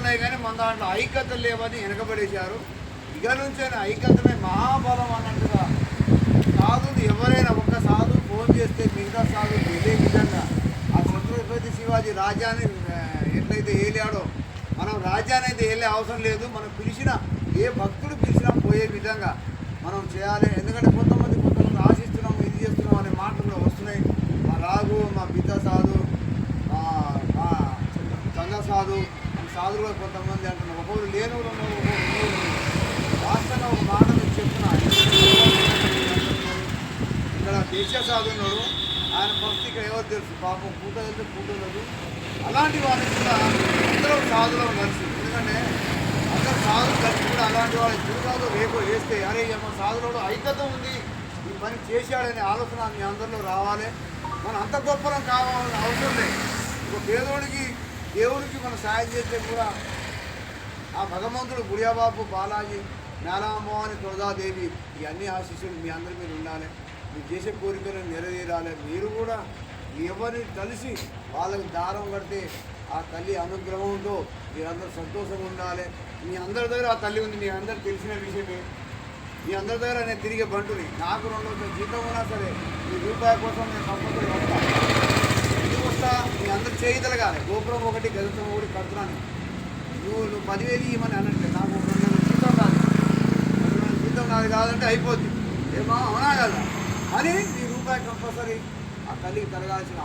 ఉన్నాయి కానీ మన దాంట్లో ఐక్యత లేవని వెనకబడేశారు. ఇక నుంచైనా ఐక్యతమే మహాబలం అన్నట్టుగా సాధువులు ఎవరైనా ఒక్క సాధువు ఫోన్ చేస్తే మిగతా సాధువులు వెళ్ళే విధంగా ఆ ఛత్రపతి శివాజీ రాజ్యాన్ని ఎట్లయితే ఏలాడో మనం రాజ్యాన్ని అయితే వెళ్ళే అవసరం లేదు. మనం పిలిచిన ఏ భక్తుడు పిలిచినా పోయే విధంగా మనం చేయాలి. ఎందుకంటే కొంతమంది ఆశిస్తున్నాము, ఇది చేస్తున్నాం అనే మాటలు కూడా వస్తున్నాయి. మా రాఘు, మా పితా సాధు, మా చంద్ర సాధు, మన సాధులు కూడా కొంతమంది అంటున్నారు. ఒకరు లేని వాళ్ళు ఉన్నారు, ఒకరు వాస్తవంగా ఒక మాట మీకు చెప్తున్నా. ఇక్కడ దేశ సాధు ఉన్నాడు, ఆయన పరిస్థితి ఇక్కడ ఎవరు తెలుసు, పాపం పూట వెళ్తే పూట లేదు. అలాంటి వాళ్ళకి కూడా అందరూ సాధులో కలిసి, ఎందుకంటే అందరూ సాధులు కలిసి కూడా అలాంటి వాళ్ళు తిరుగుతాదో రేపు వేస్తే అరే మన సాధులో ఐక్యత ఉంది, ఈ పని చేశాడనే ఆలోచన మీ అందరిలో రావాలి. మనం అంత గొప్పలం కావాలని అవసరం లేదు. ఒక పేదోడికి దేవుడికి మనం సాయం చేస్తే కూడా ఆ భగవంతుడు గుడియాబాబు, బాలాజీ, మేళామోహని, తులదాదేవి ఈ అన్ని ఆశీస్సులు మీ అందరి మీద ఉండాలి. మీరు చేసే కోరికలను నెరవేరాలి. మీరు కూడా ఎవరిని కలిసి వాళ్ళకి దారం కడితే ఆ తల్లి అనుగ్రహంతో మీరందరూ సంతోషంగా ఉండాలి. మీ అందరి దగ్గర ఆ తల్లి ఉంది, మీ అందరికి తెలిసిన విషయమే. మీ అందరి దగ్గర నేను తిరిగే బంటుని, నాకు 2 రోజుల జీతం ఉన్నా సరే మీ రూపాయి కోసం నేను కంపల్సరీ వస్తాను. ఎందుకు వస్తా? మీ అందరు చేయగలగాలి. గోపురం ఒకటి, గజతం ఒకటి కడుతున్నాను. నువ్వు 10,000 ఇవ్వమని అన్నట్లే, నాకు 2 నెలల జీతం కాదు, 2 నెలల జీతం నాది కాదంటే అయిపోద్ది. ఏమో అవునా కదా అని మీ రూపాయి కంపల్సరీ ఆ తల్లికి కలగాల్సిన